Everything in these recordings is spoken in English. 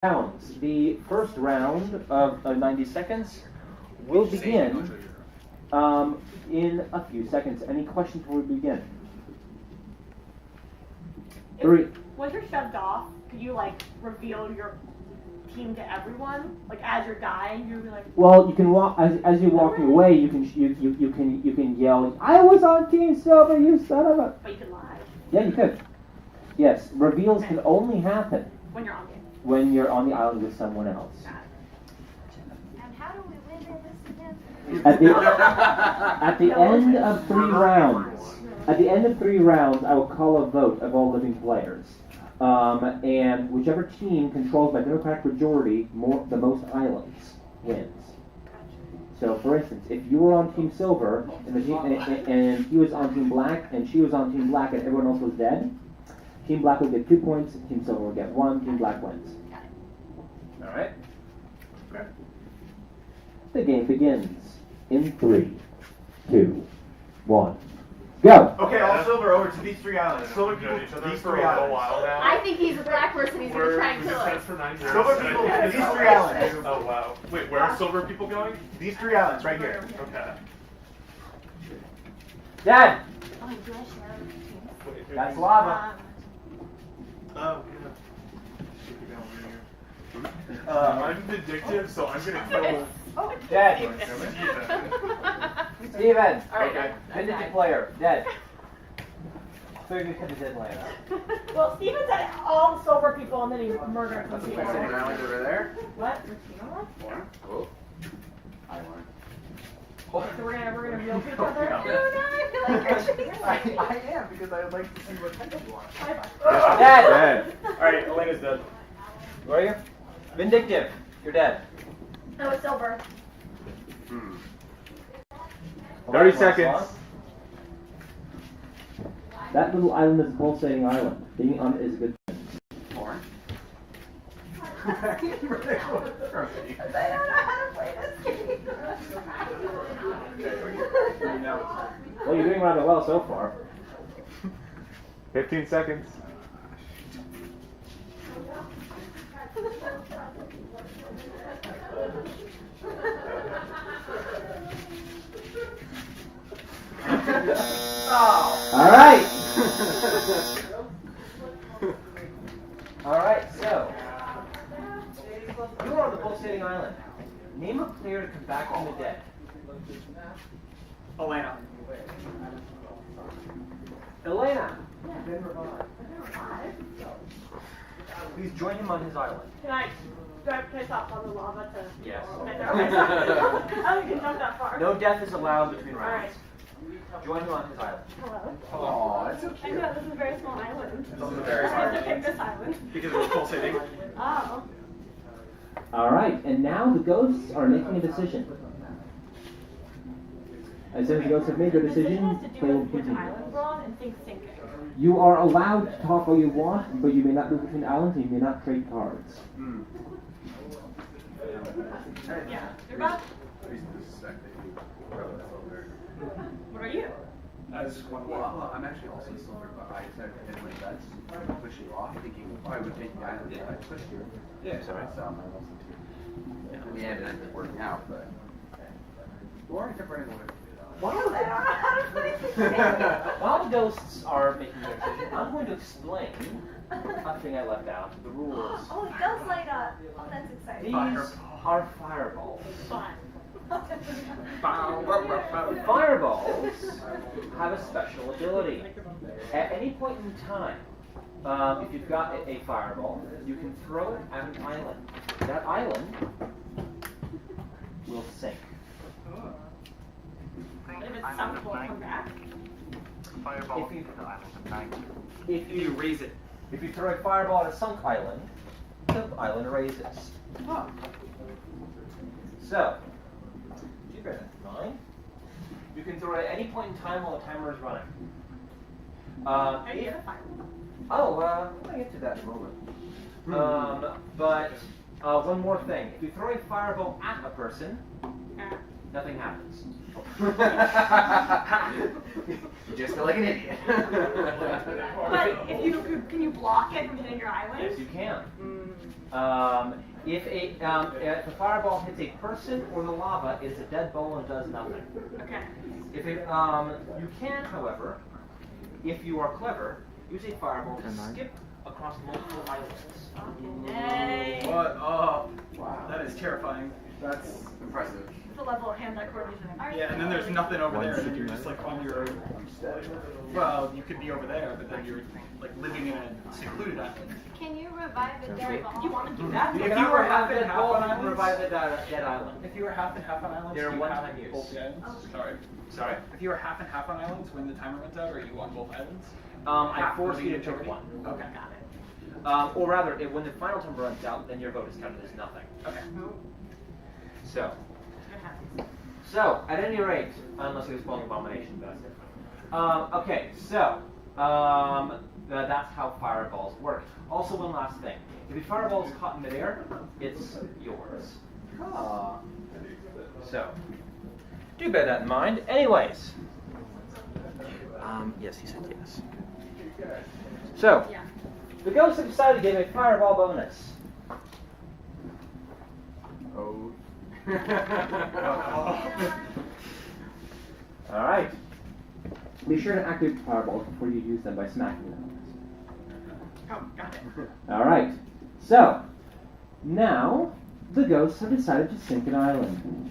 rounds. The first round of 90 seconds will begin in a few seconds. Any questions before we begin? Once you're shoved off, could you reveal your team to everyone? Like as you're dying, you'll be like. Well, you can walk as you're walking away. You can yell, "I was on Team Silver, you son of a!" But you can lie. Yeah, you could. Yes, reveals can only happen when you're on the. When you're on the island with someone else. And how do we win this again? At the end of 3 rounds. At the end of 3 rounds, I will call a vote of all living players. And whichever team controls by democratic majority the most islands wins. So, for instance, if you were on Team Silver and he was on Team Black and she was on Team Black and everyone else was dead, Team Black will get 2 points, Team Silver will get 1, Team Black wins. Alright? Okay. The game begins in 3, 2, 1. Go! Okay, all Silver over to these 3 islands. Silver people, these 3 islands. I think he's a black person, he's going to try and kill us. Silver people to these 3 islands. Oh wow. Wait, where are Silver people going? These 3 islands, right here. Okay. Dad! Oh, do I share? That's lava. Oh, yeah. I'm vindictive, so I'm gonna kill. Dead. Steven. Okay. Vindictive player. Dead. So you can dead player. Well, Steven said all the silver people and then he murdered some people. Over there. What? Oh. So we're gonna reveal to each other? I am, because I would like to see what type you are. Dead. Alright, Elena's dead. Where are you? Vindictive. You're dead. No, it's silver. 30 seconds. That little island is a pulsating island. Being on it is a good thing. I don't know how to play this game. Well, you're doing rather well so far. 15 seconds. All right. All right. So you are on the pulsating island. Name a player to come back from the dead. Elena. Elena. Been revived. Please join him on his island. Can I piss off on the lava to... Yes. I don't can jump that far. No death is allowed between rounds. Alright. Join him on his island. Hello. Aw, that's so I cute. know, this is a very small island. This is a very I small have to island. pick this island. Because it was pulsating. Oh. All right, and now the ghosts are making a decision. As soon as the ghosts have made their decision, has to do play will with which continue. island we're on and think sinking. You are allowed to talk all you want, but you may not move between islands and you may not trade cards. Yeah. You're about... What are you? Well, I'm actually also silver, but I decided to hit my bets, push you off, thinking I would take the island if I pushed you. Yeah, sorry. So I'm also too. In the end, it ended up working out, but. Or I kept running away. While the ghosts are making their decision, I'm going to explain a thing I left out, the rules. Oh, it does light up. Oh, that's exciting. These are fireballs. Fun. Fireballs have a special ability. At any point in time, if you've got a fireball, you can throw it at an island. That island will sink. If it's sunk, we'll come back. If you raise it, if you throw a fireball at a sunk island, the island raises. So, keep it in mind. You can throw it at any point in time while the timer is running. Are you gonna find I'll get to that in a moment. But one more thing. If you throw a fireball at a person, Nothing happens. You just feel like an idiot. But if you can you block it from hitting your island? Yes, you can. If a fireball hits a person or the lava, it's a dead ball and does nothing. Okay. If it, you can, however, if you are clever, use a fireball to skip across multiple islands. Yay. What? Oh, Wow. that is terrifying. That's impressive. It's the level of hand-eye coordination. Yeah, and then there's nothing over there, and you're just like on your. Well, you could be over there, but then you're like living in a secluded island. Can you revive a dead ball? Do you want to do that? If you were half and half on you can islands, revive a dead island. if you were half and half on islands, They're do you one have time use. both the islands? Sorry. Sorry? If you were half and half on islands when the timer runs out, are you on both islands? I Half force of you the to take activity? one. Okay. Got it. Or rather, when the final time runs out, then your vote is counted as nothing. Okay. So, Good happens. at any rate, unless it was spelling abomination, that's different. Okay, so that's how fireballs work. Also, one last thing: if a fireball is caught in midair, it's yours. So, do bear that in mind. Anyways, yes, he said yes. So, Yeah. the ghosts have decided to give a fireball bonus. Oh. All right. Be sure to activate fireballs before you use them by smacking them. Oh, got it. All right. So, now the ghosts have decided to sink an island.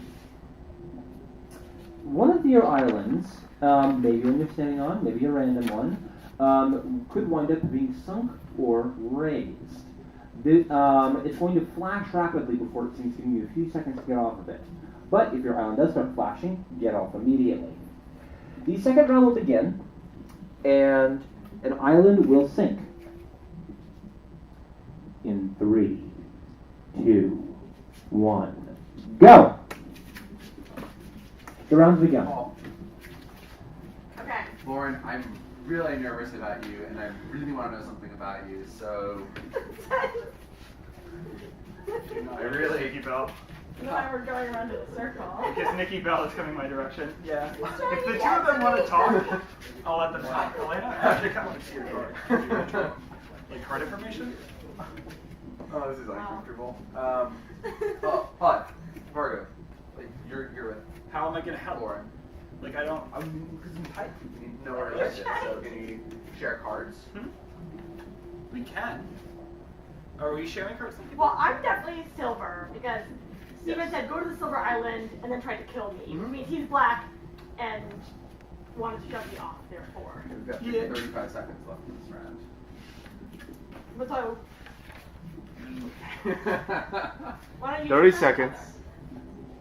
One of your islands, maybe one you're standing on, maybe a random one, could wind up being sunk or raised. It's going to flash rapidly before it sinks, giving you a few seconds to get off of it. But if your island does start flashing, get off immediately. The second round will begin, and an island will sink. In 3, 2, 1, go! The rounds begin. Oh, Okay. Lauren, I'm really nervous about you, and I really want to know something about you, so I really. Nikki Bell. No, we're going around in a circle. Because Nikki Bell is coming my direction. Yeah. If the two of them want to talk, I'll let them talk. I'll actually kind of want to see your card. Like card information? Oh, this is Wow. uncomfortable. But Vargo, like, you're with How am I going to help? Lauren. Like I'm tight. We need to know where it is, so can you share cards? We can. Are we sharing cards? Well, I'm definitely silver because Steven Yes. said go to the silver island and then tried to kill me. Which means he's black and wanted to shove me off, therefore. We've got Yeah. 35 seconds left in this round. But so, why don't you 30 just- seconds.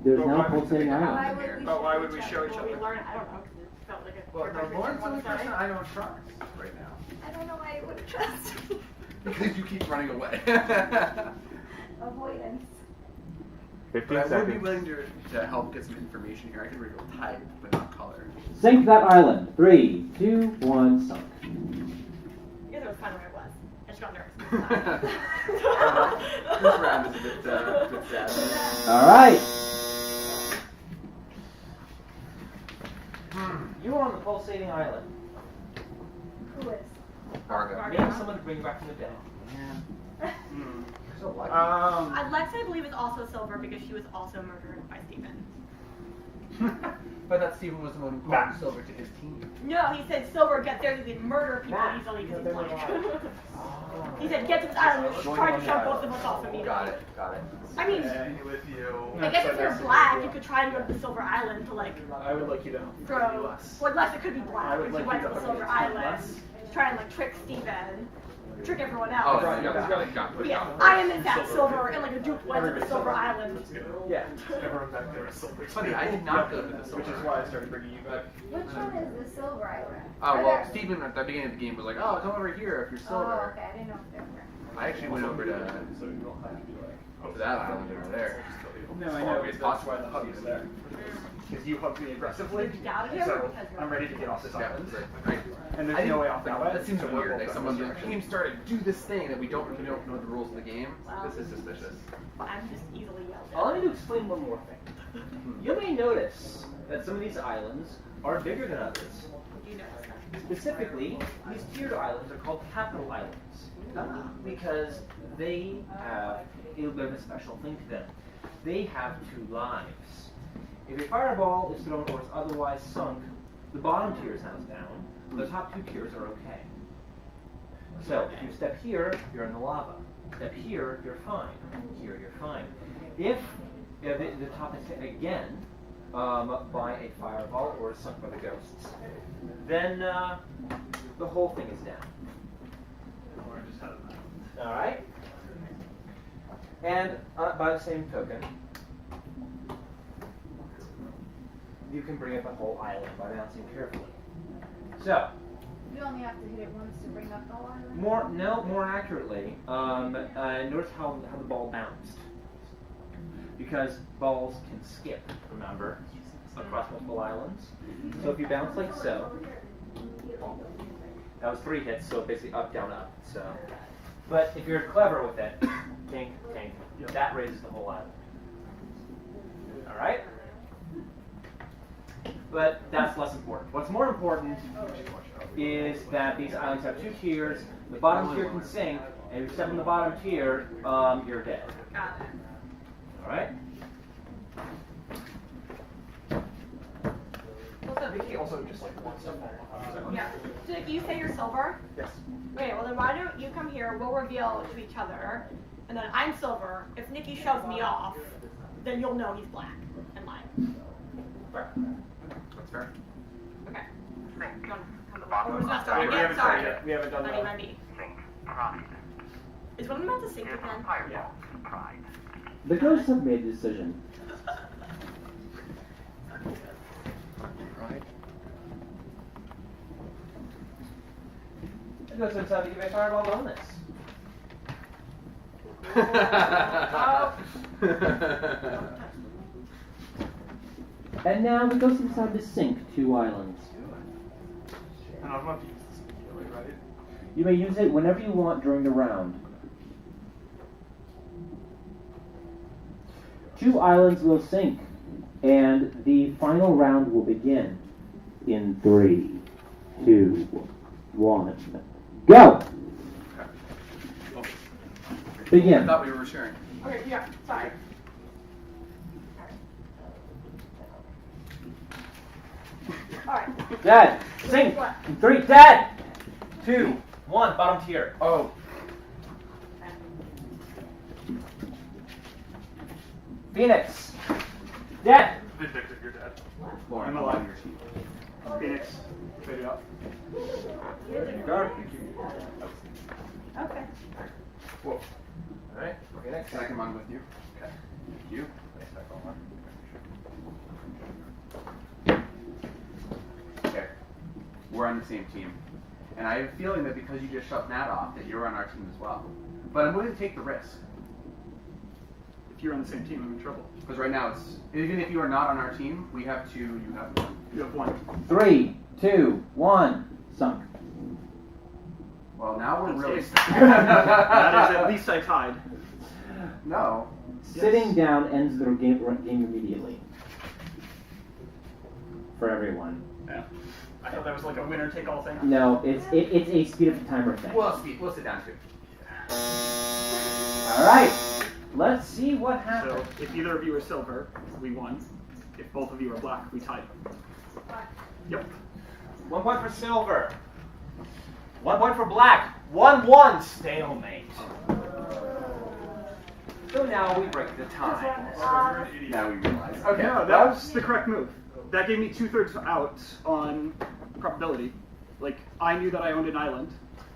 There's But now why a would pulsating Why island. would we But why show would we each show other? each Well, we other? learned, I don't know, because it felt like a Well, no, Lauren's the only person I don't trust right now. I don't know why you would trust me. Because you keep running away. Avoidance. 15 But I would be seconds. willing to help get some information here. I can reveal type, but not color. Sink that island. 3, 2, 1, sunk. I guess it was fine where it was. I just got nervous. This round is a bit sad. All right. You are on the pulsating island. Who is? Vargo. Name someone to bring you back from the dead. So lucky. Alexa, I believe, is also silver because she was also murdered by Steven. But that Stephen was the one who called Silver to his team. No, he said silver gets there so he can murder people Matt, easily because you're he's very black. He said get to this island and try to shove both of us off immediately. Got it. I mean, with you. I guess if you're black, you could try and go to the silver island to like I would like you to throw. less. Well, unless it could be black. I would If like you went you to to the silver less. island to try and like trick Steven, trick everyone else. Oh, Right, got it. But yeah, I am in fact silver, and like a dupe went to the silver island. Yeah. Everyone back there is silver. Funny, I did not go to the Silver. Which is why I started bringing you back. Which one is the silver island? Oh, Are well, there- Stephen at the beginning of the game was like, oh, come over here if you're Oh, Silver. okay. I didn't know if there were. I actually went over to that island over there. No, I know. That's why the hug is there. Because you hugged me aggressively. Get out of here So because you're I'm ready to get off this Yeah, island. right. And there's no way off that way. That seems so we're weird. both Like going someone, this the game started, do this thing that we don't know the rules of the game. This is suspicious. I'm just easily yelled at. Allow me to explain one more thing. You may notice that some of these islands are bigger than others. You know that. Specifically, these tiered islands are called capital islands because they have a little bit of a special thing to them. They have 2 lives. If a fireball is thrown or is otherwise sunk, the bottom tier is hands down. The top 2 tiers are okay. So if you step here, you're in the lava. Step here, you're fine. Here, you're fine. If the top is hit again by a fireball or sunk by the ghosts, then the whole thing is down. All right. And by the same token, you can bring up a whole island by bouncing carefully. So, You only have to hit it once to bring up the whole island? more accurately, notice how the ball bounced. Because balls can skip, remember, across multiple islands. So if you bounce like so, that was 3 hits, so basically up, down, up. So, but if you're clever with it, tink, tink, that raises the whole island. All right? But that's less important. What's more important is that these islands have 2 tiers. The bottom tier can sink, and if you step on the bottom tier, you're dead. Got it. All right? Vicky also just like wants to fall. Yeah. So if you say you're silver. Yes. Okay, well then why don't you come here, we'll reveal to each other, and then I'm silver. If Nikki shoves me off, then you'll know he's black and mine. That's fair. Okay. You wanna come bottom over? of Not the started We yet, haven't sorry. started yet. We haven't done Ready, that. ready. Think pride. Is one of them about to sink Give again? fireball to pride. The ghosts have made a decision. Right. The ghosts have decided to give a fireball bonus. And now the ghosts have decided to sink 2 islands. And I'm about to use this immediately, right? You may use it whenever you want during the round. 2 islands will sink, and the final round will begin in 3, 2, 1, go! I Begin. thought we were sharing. Okay, yeah, sorry. Alright. Dead. Sink. 3. Dead. 2, 1. Bottom tier. Oh. Phoenix. Dead. Vindictive, you're dead. Lauren, I'm alive. on your sheet. Phoenix, fade it up. Guard. Okay. Whoa. Alright. Phoenix. Can I come on with you? Okay. Thank you. Okay. We're on the same team. And I have a feeling that because you just shoved Nat off, that you're on our team as well. But I'm willing to take the risk. If you're on the same team, I'm in trouble. Because right now, it's even if you are not on our team, we have 2, you have 1. You have 1. 3, 2, 1. Sunk. Well, now we're really That is at least I tied. No. Sitting down ends the game immediately. For everyone. Yeah. I thought that was like a winner take all thing. No, it's a speed up the timer thing. We'll sit down too. Alright. Let's see what happens. So if either of you are silver, we won. If both of you are black, we tied. Yep. 1 point for silver. 1 point for black. 1-1 stalemate. So now we break the tie. Now we realize. Okay. No, that was the correct move. That gave me 2/3 out on probability. Like, I knew that I owned an island.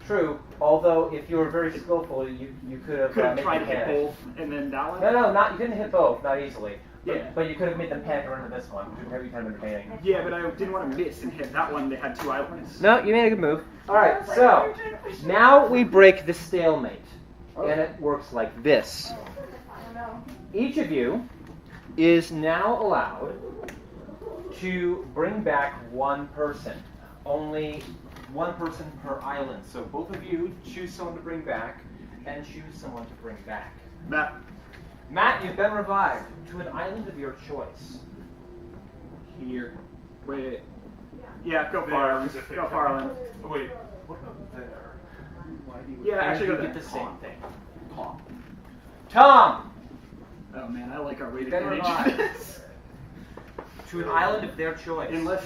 True. Although if you were very skillful, you could have Could have made tried to them hit panic. both and then that one. No, not you couldn't hit both, not easily. But, Yeah. but you could have made them panic or into this one, which would be kind of entertaining. Yeah, but I didn't want to miss and hit that one. They had 2 islands. No, you made a good move. All right, so now we break the stalemate. and it works like this. Each of you is now allowed to bring back one person. Only one person per island. So both of you choose someone to bring back and choose someone to bring back. Matt. Matt, you've been revived to an island of your choice. Here. Wait. Yeah, go Farland. Go Farland. Wait, what about there? Yeah, actually go you there. get the same thing. Tom. Tom! Oh man, I like our weighted Then advantage revive. for this. To an island of their choice. Unless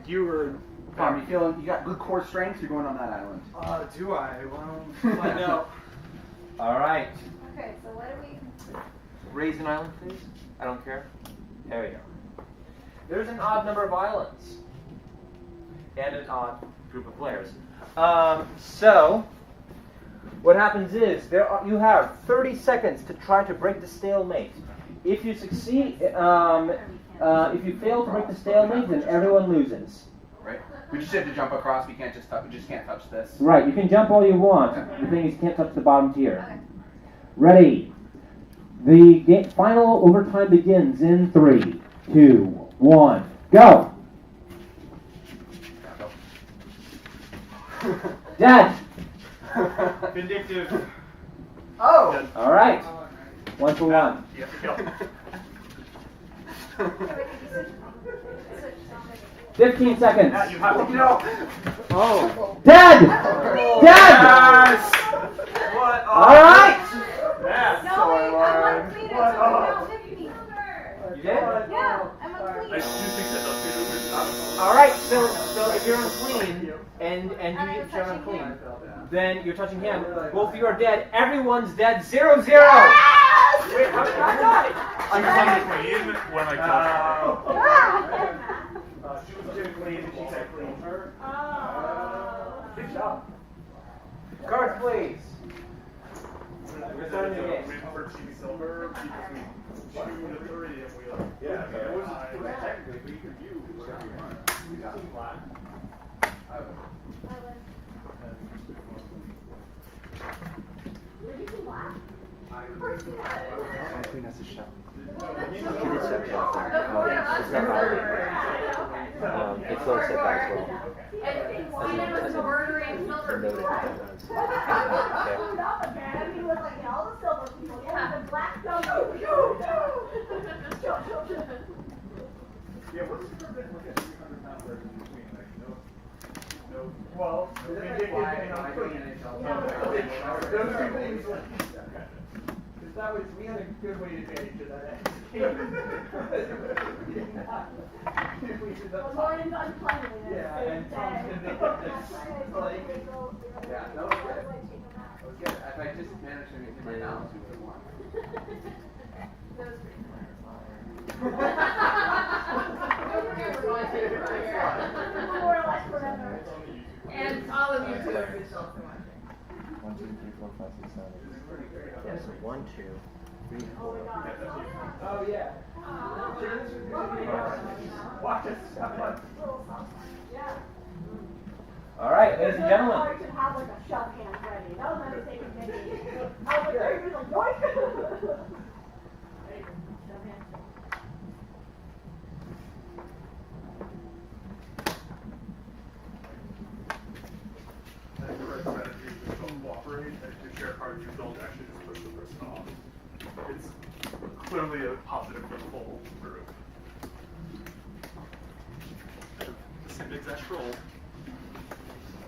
you were... Tom, you feeling you got good core strength? You're going on that island. Do I? Well, I know. All right. Okay, so what do we? Raise an island, please. I don't care. There we go. There's an odd number of islands. And an odd group of players. So, what happens is, you have 30 seconds to try to break the stalemate. If you succeed, if you fail to break the stalemate, then everyone loses. Right? We just have to jump across. We can't just touch. We just can't touch this. Right, you can jump all you want. The thing is, you can't touch the bottom tier. Ready. The final overtime begins in 3, 2, 1, go! Dead! Vindictive. Oh! Alright. 1 for 1. You have to kill. 15 seconds. Matt, you have to kill. Oh. Dead! Dead! Yes! What? Alright! Matt. No, wait, I'm unclean. What? It's 50. You did? Yeah, I'm I unclean. do think that those Alright, so if you're unclean and you turn unclean, then you're touching him. Both of you are dead. Everyone's dead. 0-0. Wait, how did I die? I'm clean when I touch She was too clean and she said clean. Good job. Cards, please. We're it. starting the game. We for Team Silver because we 2 to 3 and we like. Yeah, it was technically, but you could view whatever you want. We got flat. Queen has a shot. It's low set back as well. Sweden was murdering silver people. He was like, all the silver people, yeah, the black silver. Yeah, what's the difference like a 300-pound person between? Like, no. Well, that was, we had a good way to advantage of that. Lauren's uncleanliness. Yeah, and Tom's like, Yeah, that was good. That was good. If I just managed to maintain my balance, we would have won. More or less forever. And all of you too. 1, 2, 3, 4, 5, 6, 7, 8. Yeah, so 1, 2, 3, 4. oh yeah. Watch us. Have fun. All right, ladies and gentlemen. I should have like a shove hand ready. That was my mistake with Minnie. I was like, there you go, yoink. I think the right strategy is just to cooperate and to share cards you don't actually just push the person off. It's clearly a positive for the whole group. Same exact roll.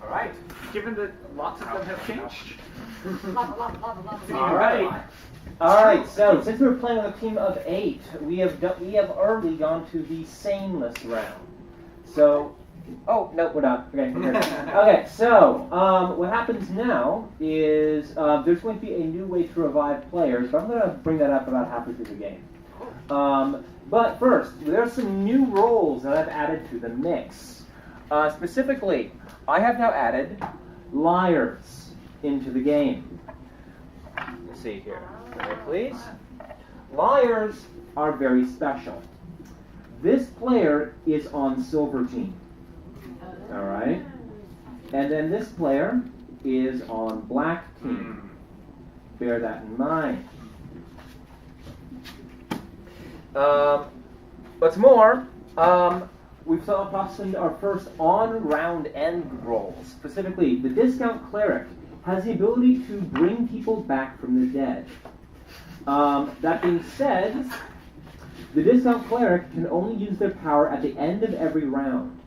All right. Given that lots of them have changed. All right. All right. So since we're playing with a team of 8, we have already gone to the saneless round. So, oh no, we're not. Okay. Okay. So what happens now is there's going to be a new way to revive players, but I'm going to bring that up about halfway through the game. But first, there are some new roles that I've added to the mix. Specifically, I have now added liars into the game. Let's see here. Please. Liars are very special. This player is on silver team. Alright? And then this player is on black team. bear that in mind. What's more, we've processed our first on-round end rolls. Specifically, the discount cleric has the ability to bring people back from the dead. That being said, the discount cleric can only use their power at the end of every round.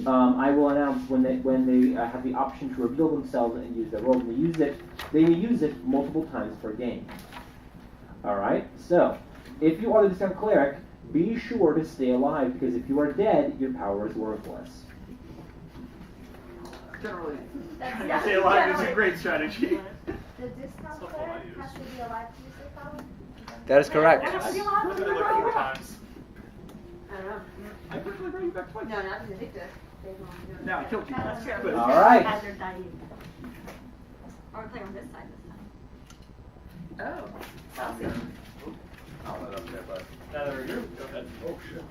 I will announce when they have the option to reveal themselves and use their role. They may use it multiple times per game. All right. So, if you are the discount cleric, be sure to stay alive, because if you are dead, your power is worthless. Generally, That's stay alive is a great strategy. The discount cleric has to be alive to use their power? That is correct. I looked 4 times. I don't know. I personally brought you back twice. No, not because Victor. No, I killed you. That's true. But- All right. As they're dying. Or we're playing on this side this time. Oh. Saucy. I'll let up there, bud. Now there we go. Go ahead. Oh shit.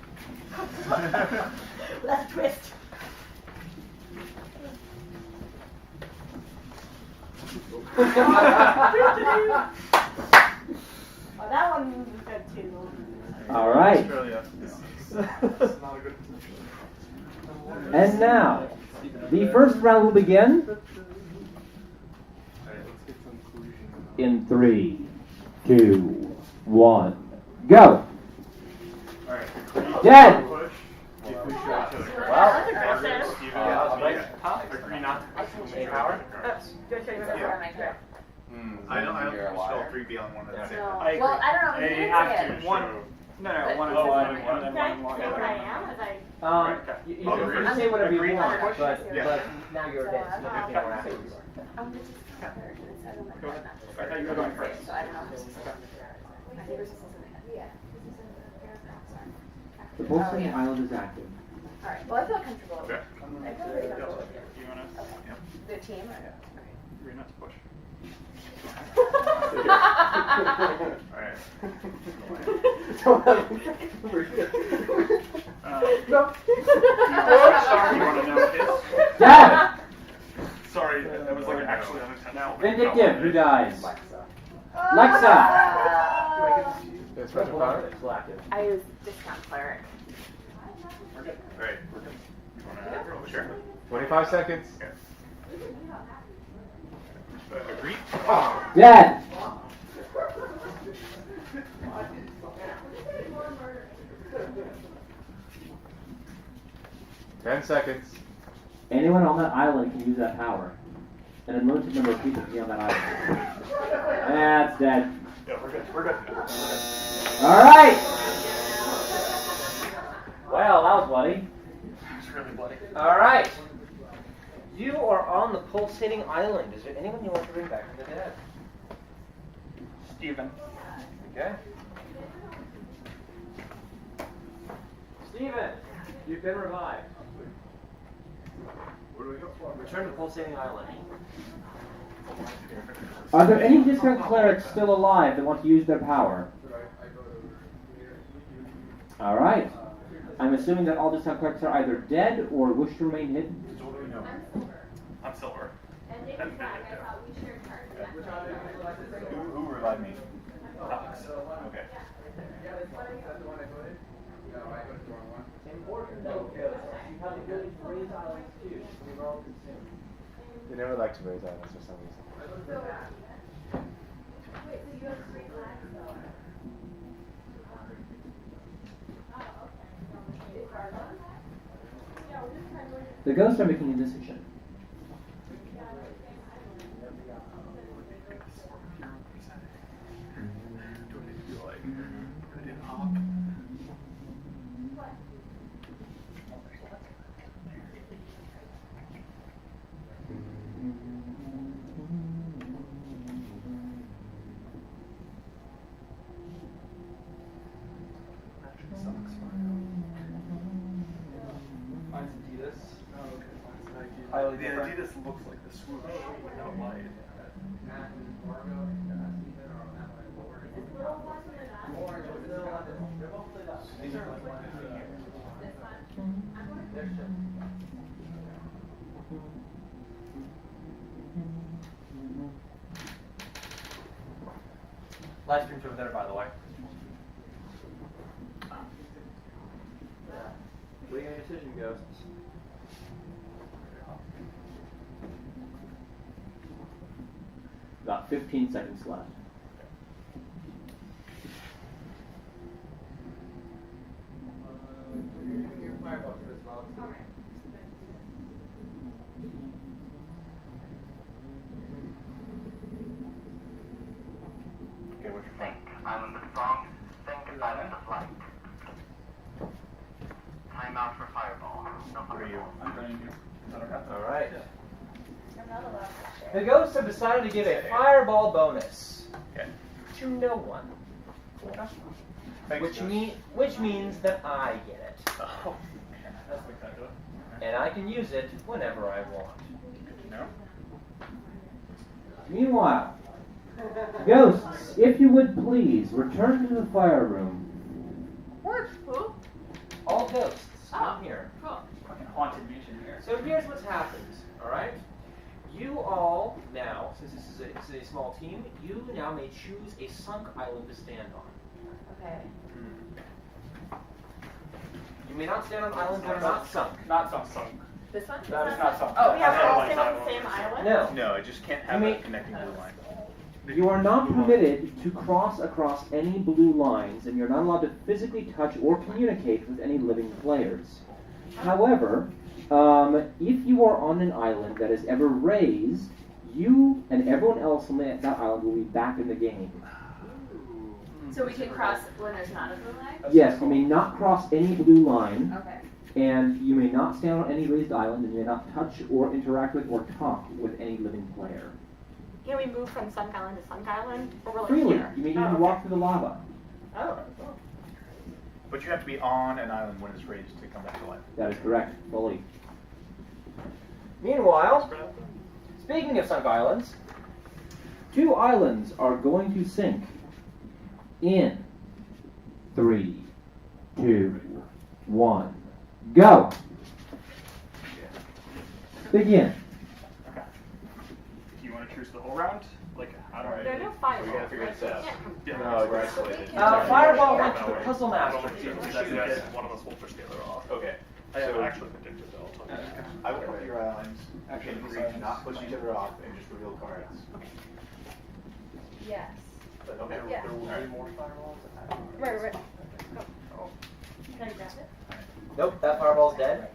Let's twist. Oh, that one was good too. All right. Australia. It's not a good position. And now, the first round will begin Alright, let's get some collusion. in 3, 2, 1, go. Alright. Dead. Push. If we show each other Well, that's aggressive. Agree not to push the power. I don't think we should all 3 be on one at the same time. I agree. Well, I don't know. They Who's have it? to one. No, one and Oh, one one and and one and Okay, one. so what I am is I. You Oh, can agree. say whatever you Agree. want, Push. but Yeah. now you're dead. So you can't go afterwards. I'm the discount cleric, and it says on my Go card ahead. not to I thought you were going first. So I don't know if this is. I think this is in the head. Yeah. This is in the paragraph. Sorry. The pulsating island is active. All right. Well, I feel comfortable. Okay. I feel pretty comfortable with you. You wanna? Okay. The team. Or, okay. Agree not to push. Alright. No. You wanna know his? Dead. Sorry, that was like actually unintentional. Vindictive. Who dies? Lexa. It's active. I use discount cleric. Alright. You wanna roll? Sure. 25 seconds. Okay. Agree? Dead. Ten seconds. Anyone on that island can use that power. An unlimited number of people can be on that island. That's dead. Yeah, we're good. We're good. All right. Well, that was bloody. It's really bloody. All right. You are on the pulsating island. Is there anyone you want to bring back from the dead? Steven. Okay. Steven, you've been revived. Where do we go? Return to pulsating island. Are there any discount clerics still alive that want to use their power? All right. I'm assuming that all discount clerics are either dead or wish to remain hidden. I'm silver. And Nick is back. I thought we shared cards. Who revived me? Alex. Okay. They never like to raise islands for some reason. Wait, so you have 3 flags though? The ghosts are making a decision. Do I need to do like an hop? Mine's Adidas. Oh, okay. Highly The different. Adidas looks like the swoosh without light. These are like Livestream feels better, by the way. Waiting on your decision, Ghosts. About 15 seconds left. Okay, what's your plan? Island of Song, think Island of Light. Time out for Fireball. No Where are you? Fireball. I'm joining you. All right. I'm not allowed to The share. Ghosts have decided to give a fireball bonus Okay. to no one, Thanks, which means that I get it, Oh, that's spectacular. and I can use it whenever I want. No? Meanwhile, ghosts, if you would please return to the fire room. Who? All ghosts, Oh. come here. Cool. Fucking haunted mansion here. So here's what's happened, alright? You all now, since this is a small team, you now may choose a sunk island to stand on. Okay. You may not stand on islands that are not sunk. Not sunk. This one? That is not sunk. Oh, We have Yeah, all like staying on the that same one. island? No. No, it just can't have You a may- connecting blue line. You are not permitted to cross across any blue lines, and you're not allowed to physically touch or communicate with any living players. However, if you are on an island that is ever raised, you and everyone else on that island will be back in the game. So we can cross when there's not a blue line? Yes, you may not cross any blue line, Okay. and you may not stand on any raised island, and you may not touch or interact with or talk with any living player. Can we move from Sunk Island to Sunk Island? Or we're like Freely, here? you may Oh, even okay. walk through the lava. Oh. But you have to be on an island when it's raised to come back to life. That is correct, fully. Meanwhile, speaking of sunk islands, 2 islands are going to sink in 3, 2, 1, go! Begin. Do you want to choose the whole round? Like, how do I? There are no fireballs. We gotta figure this out. Yeah. No, we're isolated. Fireball went to the That Puzzle way. Master. That's one of us will push the other off. Okay. I have So- actually predicted that. I'll talk about it. I will come to your islands. Actually, agree to not push each other off and just reveal cards. Yes. But okay. Yeah. There will be more fireballs. Right. Can I grab it? Nope, that fireball's dead.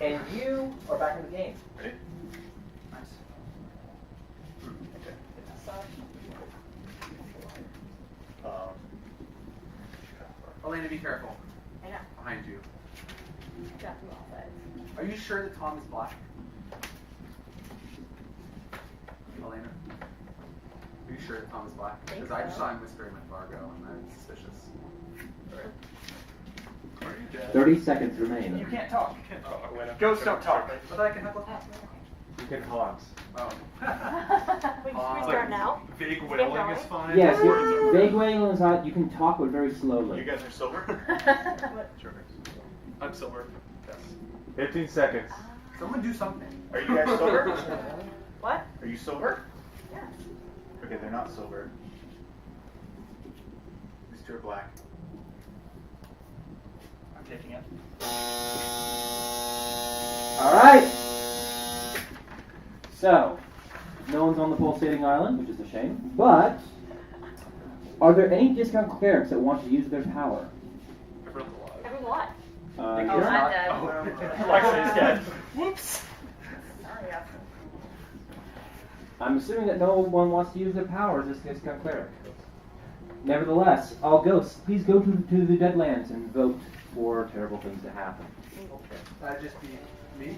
And you are back in the game. Ready? Nice. Elena, be careful. I know. Behind you. Got them all sides. Are you sure that Tom is black? Elena? Are you sure that Tom is black? Think Because I just so. saw him whispering with Fargo and that's suspicious. 30 seconds remain. You can't talk. Elena. Ghosts don't talk. But I can have a You can pause. Oh. Wait, should we start now? Vague Keep wailing going. is fine. Yes, Words you're are- vague wailing is out. You can talk, but very slowly. You guys are silver? Sure. I'm silver. Yes. 15 seconds. Someone do something. Are you guys silver? What? Are you silver? Yes. Okay, they're not silver. These 2 are black. I'm taking it. Alright! So, no one's on the pulsating island, which is a shame, but are there any discount clerics that want to use their power? Everyone's alive. Everyone's alive. Oh, You're I'm not. dead. Lexi's dead. Whoops. Sorry, Austin. I'm assuming that no one wants to use their powers as discount cleric. Nevertheless, all ghosts, please go to the Deadlands and vote for terrible things to happen. That'd just be me.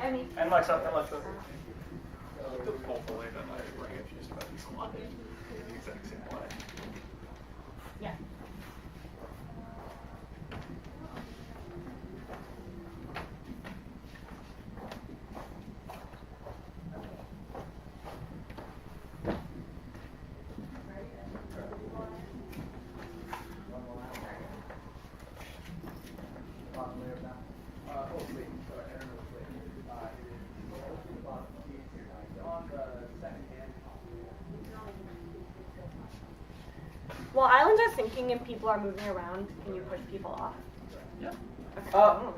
I mean, And Lexa. The hopefully that I bring it just about this one. The exact same way. yeah. sinking and people are moving around, can you push people off? Yeah.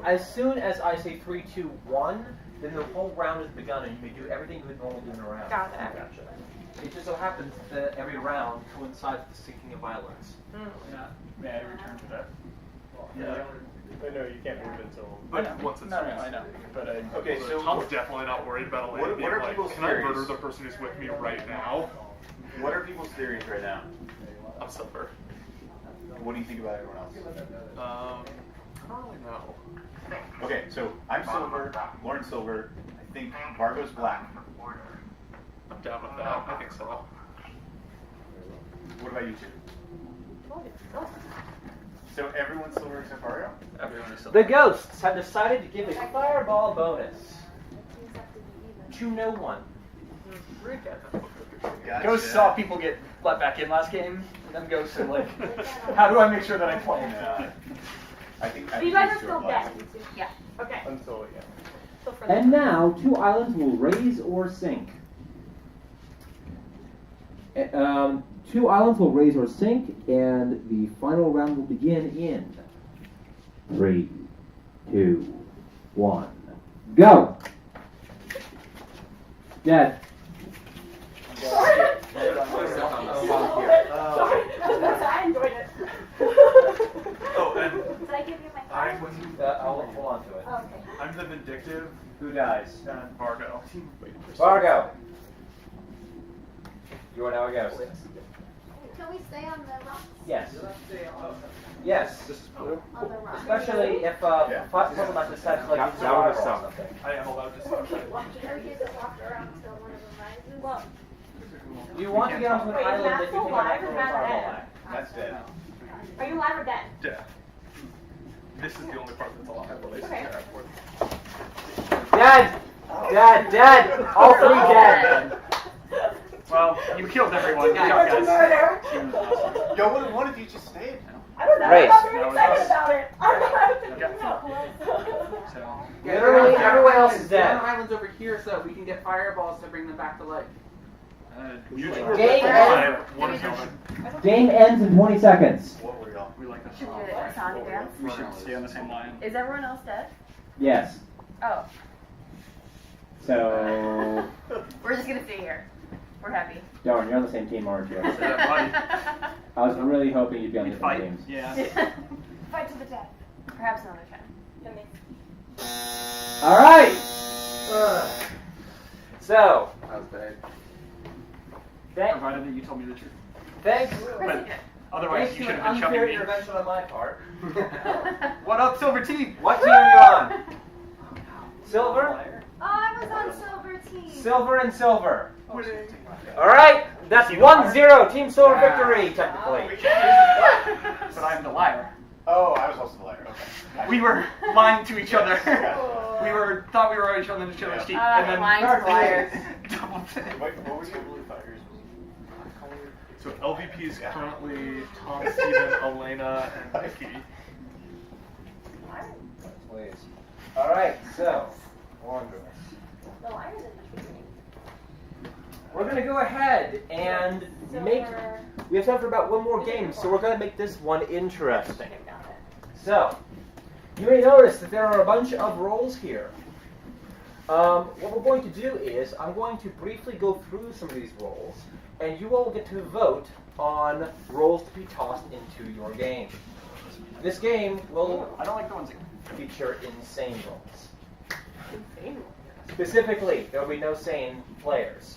As soon as I say 3, 2, 1, then the whole round has begun, and you may do everything you would normally do in a round. Got it. Gotcha. It just so happens that every round coincides with the sinking of violence. Yeah. May I return to that? Yeah. I know you can't move until. But once it's No, I know. But Okay, so Tom's definitely not worried about Elena what being are like, people's can I theories? murder the person who's with me right now? What are people's theories right now? I'm Silver. What do you think about everyone else? I don't really know. Okay, so I'm Silver, Lauren's Silver, I think Vargo's Black. I'm down with that. I think so. What about you two? So everyone's Silver except Vargo? Everyone is Silver. The ghosts have decided to give a fireball bonus to no one. Gotcha. Ghosts saw people get let back in last game, and then Ghosts are like, how do I make sure that I play? I think But you guys are these two still black. dead. Yeah. Okay. Until, yeah. So for And now, 2 islands will raise or sink. 2 islands will raise or sink, and the final round will begin in 3, 2, 1, go! Dead. Sorry. I enjoyed it. Oh, and Did I give you my I card? was. I'll hold on to it. Okay. I'm the vindictive Who dies? and Vargo. Vargo. You are now a ghost. Can we stay on the rocks? Yes. Yes. On the rocks. Especially if puzzle not decides to like use a That would fireball have or something. I am allowed to stop. Or you just walk around until one of them rises? Well, Do you want to get onto an Wait, island Matt's that you think alive I or can Matt's fireball dead? at? That's dead. are you alive or dead? Dead. This is the only part that's alive. Okay. Dead! Dead! Dead! All 3 dead! Well, you killed everyone. Good job, That's a murder. guys. Yo, what if you just stayed? I don't know. Race. I'm not very excited about it. I'm not. So, Literally everyone else is There dead. are islands over here so that we can get fireballs to bring them back to life. you two are Game both alive. One of you should. Game ends in 20 seconds. What were y'all? We like that. Should we do a song dance? We should stay on the same line. Is everyone else dead? Yes. Oh, So, we're just gonna stay here. We're happy. darn, you're on the same team, aren't you? Yeah, I was really hoping you'd be on We different fight. teams. Yeah. Fight to the death. Perhaps another time. That makes All right. So, That was bad. Provided that you told me the truth. thanks. But otherwise, Thanks you to should an have been unfair shoving me. intervention on my part. What up, Silver Team? What team are you on? Silver? Oh, I was on silver team. Silver and silver. Alright, that's 1-0. Team Silver victory, technically. But I'm the liar. Oh, I was also the liar. Okay. We were lying to each other. We thought we were on each other's team, and then lying to liars. double Wait, what was your blue fighters? So LVP is currently Tom, Steven, Elena, and Nikki. Please. Alright, so, The liars are we're going to go ahead and make... We have time for about one more game, so we're going to make this one interesting. So, you may notice that there are a bunch of roles here. What we're going to do is, I'm going to briefly go through some of these roles, and you all get to vote on roles to be tossed into your game. This game will I don't like the ones that feature insane roles. Specifically, there will be no sane players.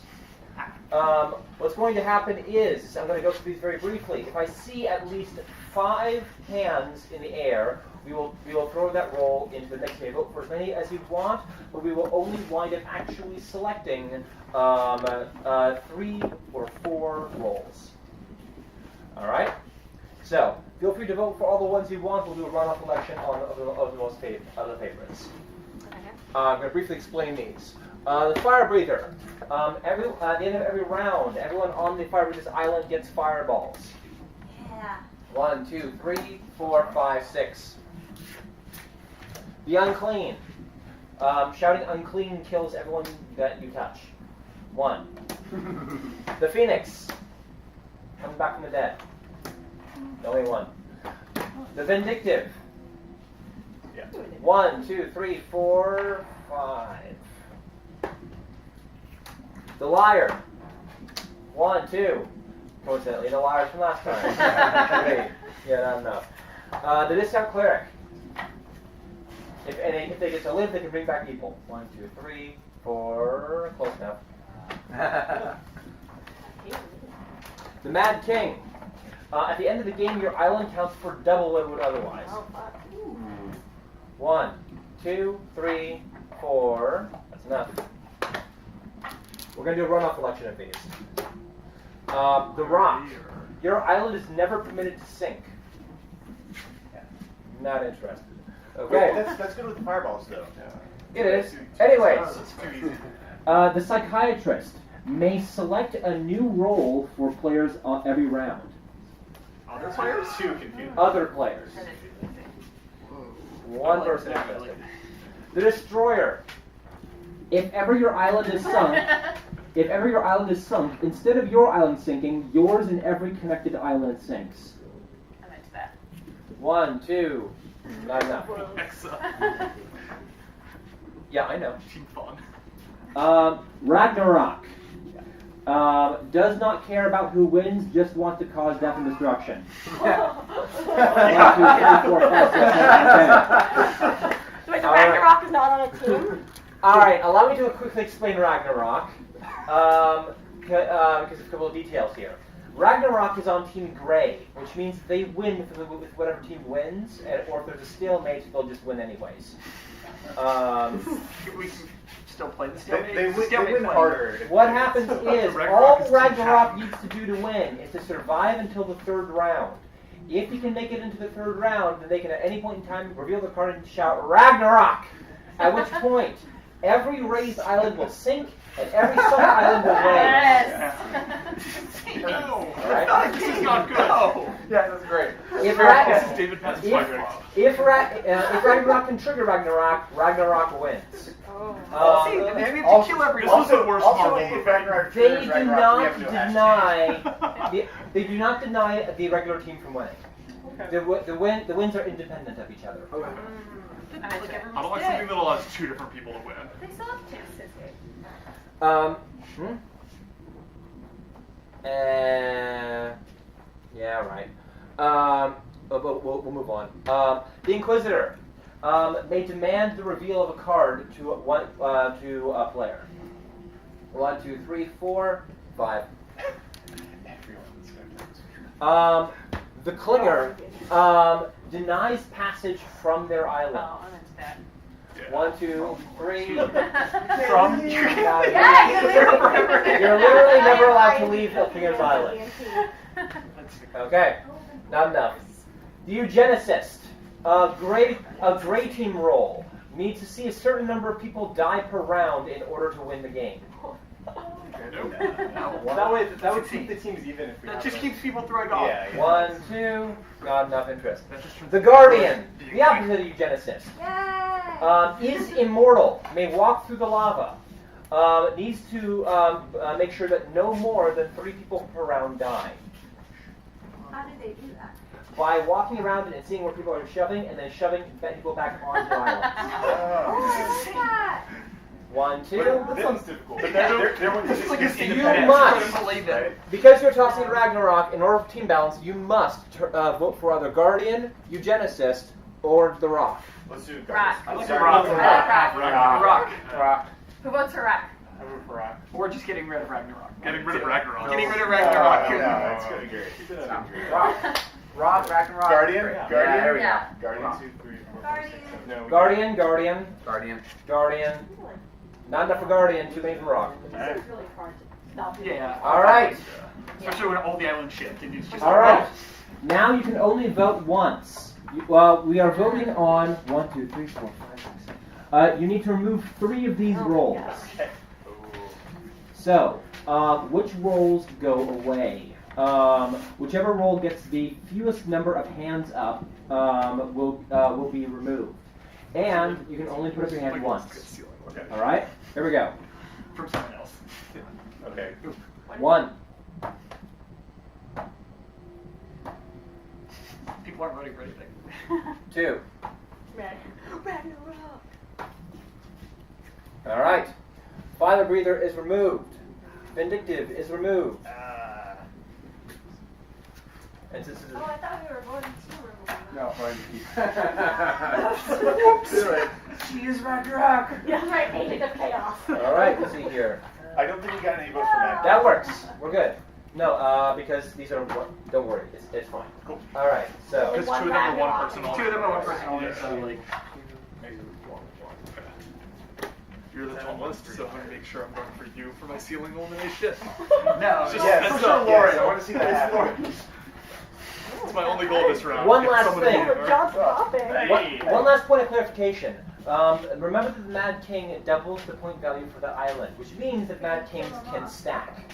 What's going to happen is, I'm going to go through these very briefly. If I see at least 5 hands in the air, we will throw that roll into the next game. Vote for as many as you want, but we will only wind up actually selecting 3 or 4 rolls. All right. So feel free to vote for all the ones you want. We'll do a runoff election of the most favorites. I'm going to briefly explain these. The fire breather. At the end of every round, everyone on the fire breather's island gets fireballs. Yeah. 1, 2, 3, 4, 5, 6. The unclean. Shouting unclean kills everyone that you touch. 1. The phoenix. Coming back from the dead. Only one. The Vindictive. Yeah. 1, 2, 3, 4, 5. The Liar. 1, 2. Coincidentally, the Liars from last time. 3. Yeah, not enough. The Discount Cleric. If they get to live, they can bring back people. 1, 2, 3, 4. Close enough. The Mad King. At the end of the game, your island counts for double what it would otherwise. 1, 2, 3, 4. That's enough. We're going to do a runoff election of these. The Rock. Your island is never permitted to sink. Not interested. Okay. Wait, that's good with the fireballs, though. It is. Anyways. The Psychiatrist may select a new role for players every round. Other players? Too confusing. Other players. One person interested. The Destroyer. If ever your island is sunk, instead of your island sinking, yours and every connected island sinks. I meant that. 1, 2. Not enough. Yeah, I know. Team fun. Ragnarok. Does not care about who wins, just wants to cause death and destruction. 1, 2, 3, 4, 5, 6, 7, 10. Wait, so Ragnarok is not on a team? Alright, allow me to quickly explain Ragnarok. Because of a couple of details here. Ragnarok is on Team Grey, which means they win with whatever team wins, or if there's a stalemate, they'll just win anyways. We can still play the stalemate. They win harder. What happens is, all Ragnarok needs to do to win is to survive until the third round. If you can make it into the third round, then they can at any point in time reveal the card and shout, Ragnarok! At which point, every raised island will sink, and every sunk island will raise. No! Right? This is not good. No. Yeah, that's great. If Ragnarok can trigger Ragnarok, Ragnarok wins. See, maybe if you kill everyone. Also, the worst also Marvel if movie. Ragnarok They triggers do Ragnarok, not we have to hashtag. they do not deny the regular team from winning. The wins are independent of each other. I don't like something that allows two different people to win. They still have a chance to escape. Yeah, right. But we'll move on. The Inquisitor may demand the reveal of a card to a player. 1, 2, 3, 4, 5. The Clinger denies passage from their island. Oh, I meant that. 1, 2, 3. From You're literally never allowed to leave the Clinger's island. Okay, not enough. The Eugenicist, a gray team role, needs to see a certain number of people die per round in order to win the game. That would keep the teams even if we That have just them. keeps people throwing off. Yeah. 1, 2, not enough interest. The Guardian, the opposite of Eugenicist, is immortal, may walk through the lava, needs to make sure that no more than 3 people per round die. How do they do that? By walking around and seeing where people are shoving, and then shoving people back onto the island. Oh, that. 1, 2. That sounds difficult. But they're Like a You must, believe it. because you're tossing Ragnarok, in order for team balance, you must vote for either Guardian, Eugenicist, or The Rock. Let's do Rock. Let's do do Rock. Rock. Who votes for Rock? Or just getting rid of Ragnarok. Getting rid of Ragnarok. Getting rid of Ragnarok. No, it's gonna be great. Rock, Ragnarok. Guardian? Yeah, Guardian? there we go. Yeah. Guardian 2, 3, 4, 5, 6, 7. No, Guardian. Guardian. Not enough for Guardian, too many for Rock. It's really hard to stop you. Yeah. Alright. Especially when all the islands shift and it's just Alright. Now you can only vote once. We are voting on 1, 2, 3, 4, 5, 6, 7. You need to remove 3 of these rolls. So, which rolls go away? Whichever roll gets the fewest number of hands up will be removed. And you can only put up your hand once. Okay. Alright? Here we go. from someone else. Okay. 1. people aren't voting for anything. 2. Ragnarok. All right. Fire breather is removed. Vindictive is removed. And since this is Oh, I thought we were voting to remove. No, fine. Do it. She is Ragnarok. Yeah, right. Agent of Chaos. all right. Let's see here. I don't think you got any votes for Matt. That works. We're good. No, because these are. Don't worry. It's fine. Cool. All right. So. Because 2 of them are one person only. 2 of them are one person only, so like. You're the tallest, so I'm going to make sure I'm going for you for my ceiling elimination. No, Just Yes, heads for sure, up. Lauren. I want to see that happen. It's my only goal this round. One Get last someone thing. in there. John's popping. One last point of clarification. Remember that the Mad King doubles the point value for the island, which means that Mad Kings can stack.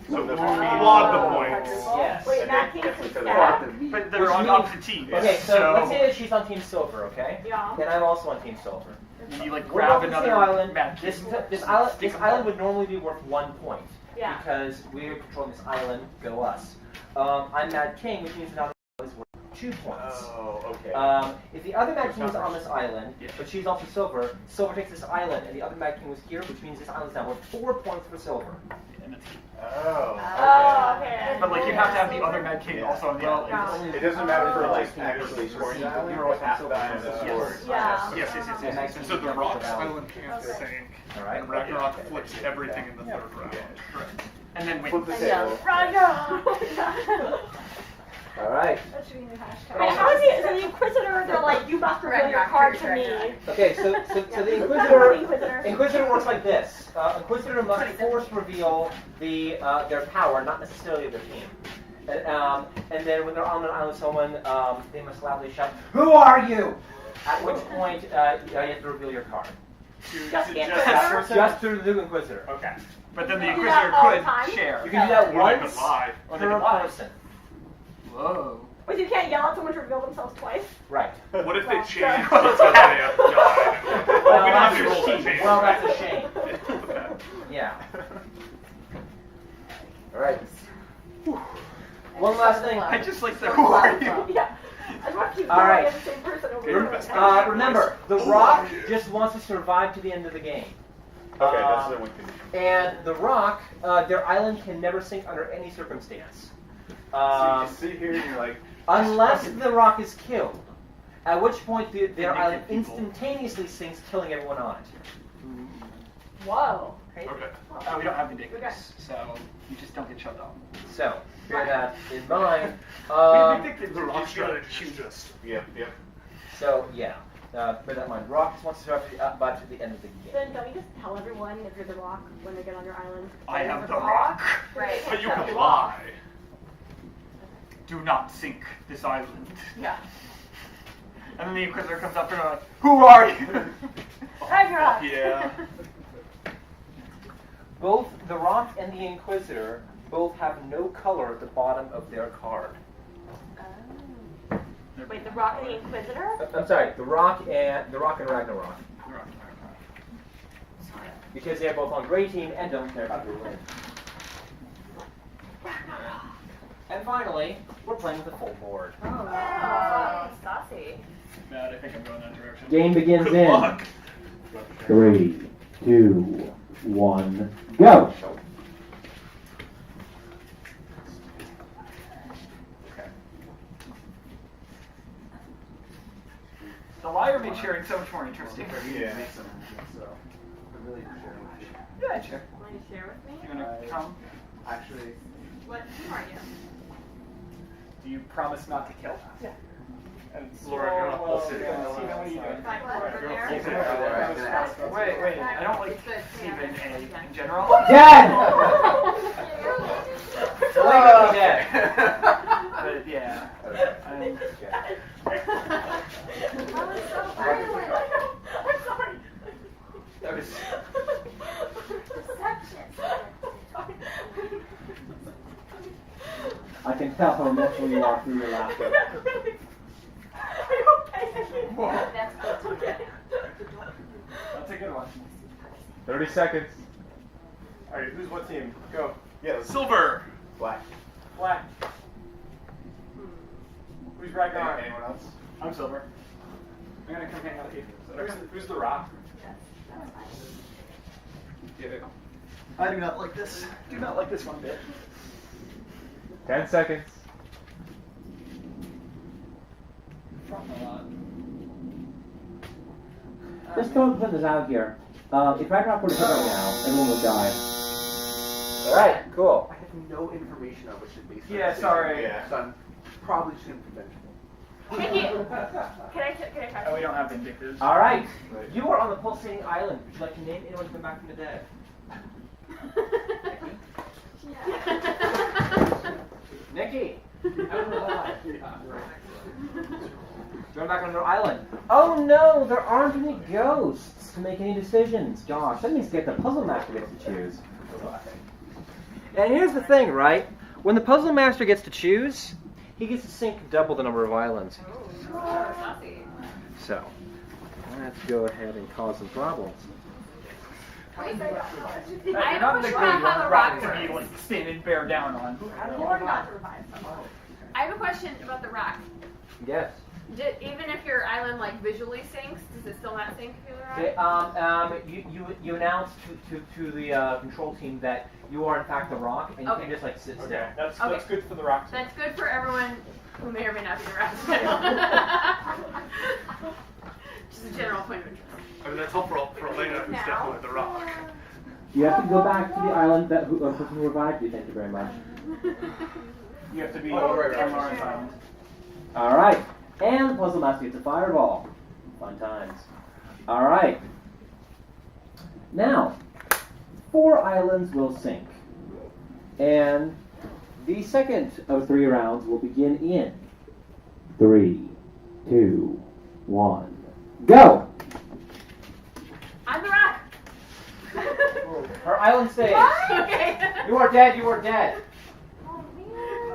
So the wad the points. Yes. Wait, that King is But stacked? they're on opposite teams. Okay, so let's say that she's on Team Silver, okay? Yeah. And I'm also on Team Silver. You like We're grab both on the another same island. Mad This King. island would normally be worth 1 point. Yeah. Because we're controlling this island, go us. I'm Mad King, which means now the island is worth 2 points. Oh, okay. If the other Mad King was on this island, but she's also Silver, Silver takes this island, and the other Mad King was here, which means this island is now worth 4 points for Silver. Oh. Oh, okay. But like you have to have the other Mad King also on the Yeah. island. It doesn't matter for like actually scoring the island. You're always Half on the island is Silver. scored. Yeah. Yes. And so the Rocks Island can't sink. All right. And Ragnarok flips everything in the third round. Correct. And then win. Flip the Yeah. table. Ragnarok. All right. That should be the hashtag. Wait, how is the Inquisitor? They're like, you must reveal your card to me. Okay, so the Inquisitor works like this. Inquisitor must force reveal their power, not necessarily their team. And then when they're on an island with someone, they must loudly shout, "Who are you?" At which point you have to reveal your card. Just the Just Inquisitor? Just through the Inquisitor. Okay. But then the You do Inquisitor that all the could time? share. You can do that Or they once could lie. Or they per could lie. person. Whoa. Wait, you can't yell at someone to reveal themselves twice? Right. What if they change because they have died? Well, We don't have that's any a rules that shame. change. Well, that's a shame. Yeah. All right. One last thing. I just like the who are you? Yeah. I want to keep All right. yelling at the same person over and over. Remember, the Rock just wants to survive to the end of the game. Okay, that's the win condition. And the Rock, their island can never sink under any circumstance. So you just sit here and you're like, Unless the Rock is killed, at which point their island instantaneously sinks, killing everyone on it. Whoa. Crazy. Okay. We don't have vindictives, so you just don't get shoved off. So, bear that in mind. The rock strategy is just. yep. So, yeah. Bear that in mind. Rock just wants to survive to the end of the game. Then don't you just tell everyone if you're the Rock when they get on your island? I am There's the a Rock. Right. But you can lie. Do not sink this island. Yeah. And then the Inquisitor comes up and they're like, who are you? Ragnarok. Yeah. Both the Rock and the Inquisitor both have no color at the bottom of their card. Oh. Wait, the Rock and the Inquisitor? I'm sorry, the Rock and Ragnarok. Because they're both on gray team and don't care about blue win. And finally, we're playing with a full board. Oh, saucy. Matt, I think I'm going that direction. Game begins Good in luck. 3, 2, 1, go. The liar made sharing so much more interesting. Yeah. Yeah, sure. Want to share with me? You wanna come? Actually, What team are you? Do you promise not to kill? Yeah. And Laura, you're not well, listening. yeah, Steven, what are you doing? Like over there? Wait, I don't like Steven in general. Dead! Legally dead. But yeah. I'm so violent. I'm sorry. That was I can tell how emotional you are through your laughter. Are you okay? That's good. Okay. that's a good one. 30 seconds. Alright, who's what team? Go. Yeah, Silver. black. Black. Who's Who's Ragnar? Anyone else? I'm Silver. I'm gonna come hang out with you. Who's the rock? I do not like this. Do not like this one bit. 10 seconds. Just don't put this out here. If Ragnarok were to hit right now, everyone would die. Alright, cool. I have no information on which is based on. Yeah, sorry. Yeah. So I'm probably just gonna be vengeful. Thank you. Can I touch Oh, we you? don't have vindictors. Alright, you are on the pulsating island. Would you like to name anyone who's come back from the dead? Nikki! Out of the line. Going back on your island. Oh no, there aren't any ghosts to make any decisions. Gosh, that means the puzzle master gets to choose. And here's the thing, right? When the puzzle master gets to choose, he gets to sink double the number of islands. So, let's go ahead and cause some problems. I have Not a the question good about how the one rock to be works. like stand and bear down on. Or not. I have a question about the rock. Yes. Even if your island like visually sinks, does it still not sink if you're the rock? Okay, you announce to the control team that you are in fact the rock, and you Okay. can just like sit still. Okay, that's Okay. good for the rock. That's good for everyone who may or may not be the rock. Just a general point of interest. I mean, that's helpful for Elena, who's definitely the rock. You have to go back to the island that person who revived you. Thank you very much. You have to be Oh, right. on Mars Island. All right, and the puzzle master gets a fireball. Fun times. All right. Now, 4 islands will sink, and the second of 3 rounds will begin in 3, 2, 1, go. I'm the rock. Her island stays. Okay. You are dead. You are dead. Oh man.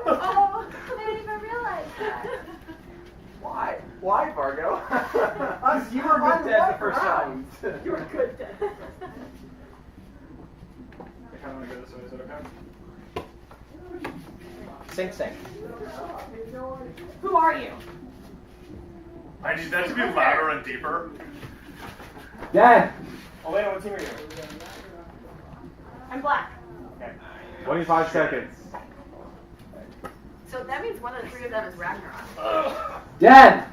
Oh, I didn't even realize that. Why? Why, Vargo? You were good dead the first time. You were good dead. I kind of want to go this way. Is that okay? Sink, sink. Who are you? I need that to be louder and deeper. Dead. Elena, what team are you? I'm black. 25 seconds. So that means one of the 3 of them is Ragnarok. Dead.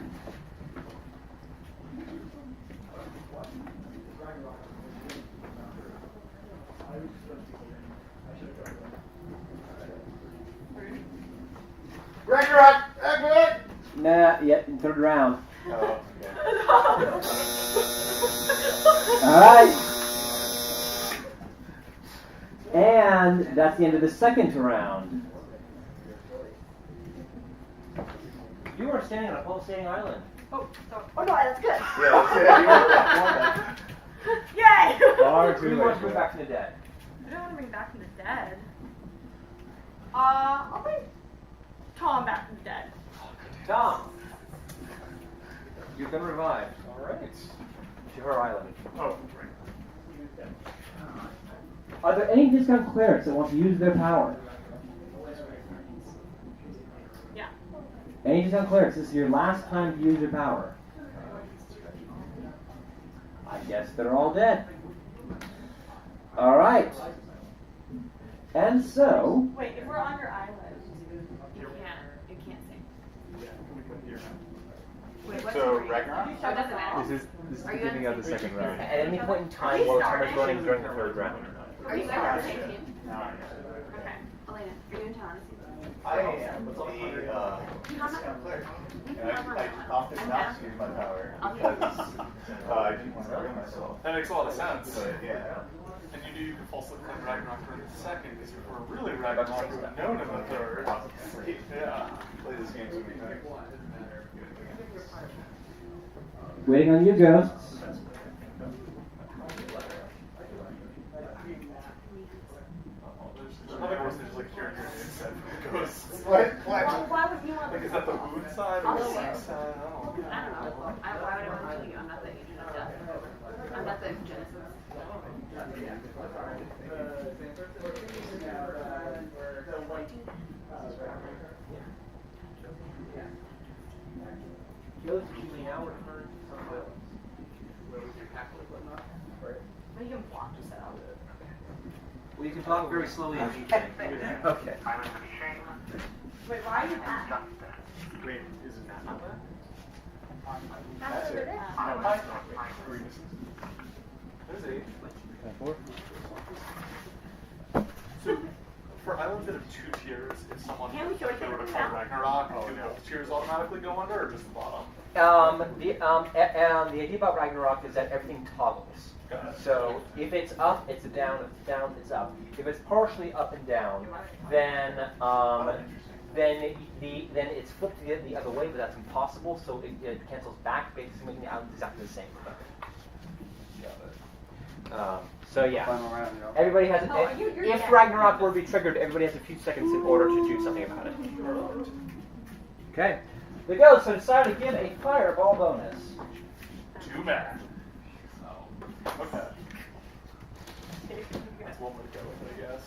Ragnarok! Ragnarok! Nah, yet in 3rd round. Oh, All right. And that's the end of the 2nd round. You are standing on a pulsating island. Oh no, that's good. Yeah, Yay! Far Who too wants late. to bring back from the dead? I don't want to bring back from the dead. I'll bring Tom back from the dead. Tom. You've been revived. All right. To her island. Oh, Are there any discount clerics that want to use their power? Yeah. Any discount clerics? This is your last time to use your power. I guess they're all dead. All right. And so, Wait, if we're on your island, you can't sing. Wait, what's So, your range? Ragnarok? So it doesn't matter. This is the beginning of the 2nd round. At any point in time, while the timer's running during the 3rd round. Are you guys on the same team? No. Okay. Elena, are you and Tom? I am the discount cleric. And I opted not to use my power because I didn't want to hurt myself. that makes a lot of sense. But yeah. And you knew you could falsely claim Ragnarok during the 2nd because you were really Ragnarok who had known in the 3rd. Yeah. Play this game so many times. waiting on you, ghosts. Another person who's like hearing your name said ghosts. What? Why would you want Like, is that the moon side or the sun side? I don't know. I don't know. Why would I want to kill you? I'm not the agent of death. I'm not the Genesis. Those you may now return to some islands. Where we can tackle it, whatnot. Right. But you can block this out. Well, you can talk very slowly and deeply. Okay. Island of shame Wait, why are you back? justice. Wait, is it not there? That's it. There's 8. So, for islands that have 2 tiers, if someone Can we show it they were to now? call Ragnarok, do both tiers automatically go under, or just the bottom? The idea about Ragnarok is that everything toggles. Got it. So if it's up, it's down. If it's down, it's up. If it's partially up and down, then it's flipped the other way, but that's impossible. So it cancels back, basically making the island exactly the same. So yeah, Final round, you know. everybody has. Oh, you're If next. Ragnarok were to be triggered, everybody has a few seconds in order to do something about it. Okay. There we go. So decide to give a fireball bonus. Too bad. Oh, okay. That's one way to go with it, I guess.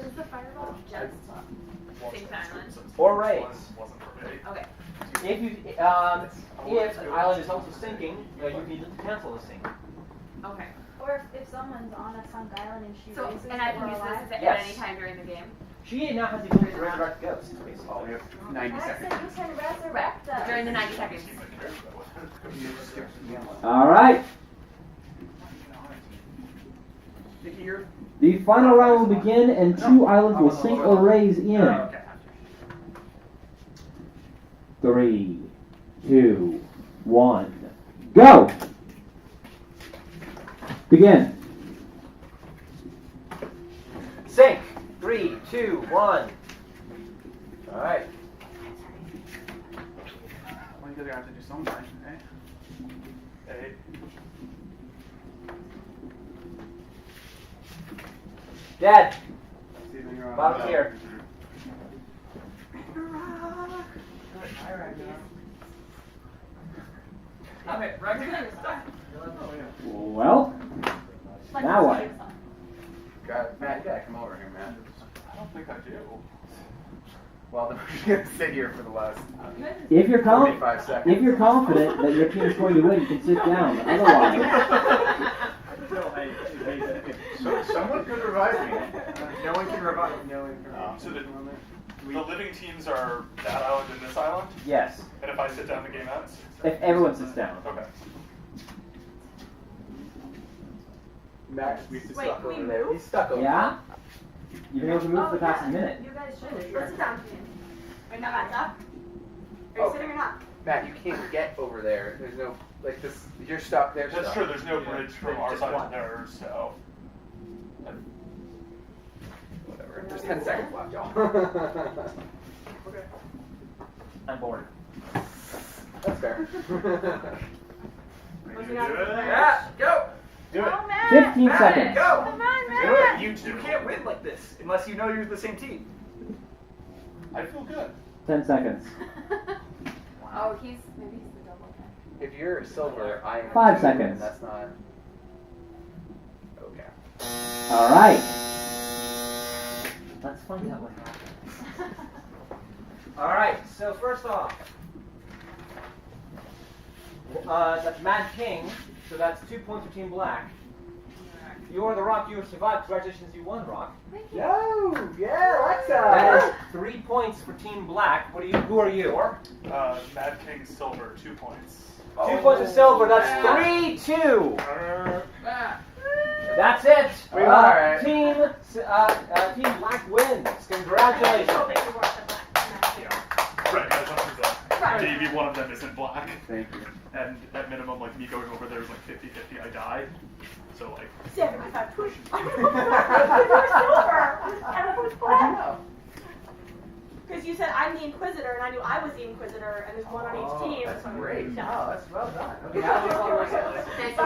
Is the fireball just same island? Or raise. Wasn't for me. Okay. If you if the island is also sinking, you need to cancel the sink. Okay. Or if someone's on a sunk island and she So, raises and I or can use alive. this at Yes. any time during the game? She now has the ability to resurrect ghosts, basically. Oh, we have 90 I said seconds. you can resurrect us. During the 90 seconds. All right. The final round will begin, and 2 islands will sink or raise in. Okay. 3, 2, 1, go! Begin. Sink. 3, 2, 1. All right. Well, you guys have to do something, right? Hey. Dead. Steven, you're on. Bottom tier. Okay, Ragnarok. Well, now what? Matt, you gotta come over here, Matt. I don't think I do. Well, then we're gonna sit here for the last If you're 45 seconds. if you're confident that your team is going to win, you can sit down. Otherwise, So someone could revive me. No one can revive. No one can revive. So the living teams are that island and this island? yes. And if I sit down, the game ends? If everyone sits down. Okay. Max, we Wait, stuck can we over there. move? He's stuck over Yeah. You've been able to move for the past minute. You guys should. Let's sit down. Right now, that's up. Are you Oh. sitting or not? Matt, you can't get over there. There's no, like, this, you're stuck there. That's true, there's no bridge from our Just side one. to theirs, so. Whatever. There's 10 seconds left, y'all. I'm bored. That's fair. What's it out? Yeah, go. Do it. Oh, Matt! 15 Matt, seconds. Go. Come on, Do Matt! it. You can't win like this unless you know you're the same team. I feel good. 10 seconds. Oh, maybe he's the double guy. If you're silver, I am 5 2, seconds. and that's not. Okay. All right. Let's find out what happens. All right. So first off, that's Mad King. So that's 2 points for Team Black. You're the Rock. You have survived. Congratulations, you won, Rock. Yo! Yeah, Alexa! That is 3 points for Team Black. What are you? Who are you? Mad King Silver, 2 points. 2 points of silver. That's 3-2. That's it. We won, alright. Team Black wins. Congratulations. Right, guys, don't forget. Maybe one of them isn't black. Thank you. And at minimum, like, me going over there is like 50-50, I die. So, like, 75 push. You're silver. And who's black? Because you said I'm the Inquisitor, and I knew I was the Inquisitor, and there's one on each team. That's great. Oh, that's well done. Okay, how do we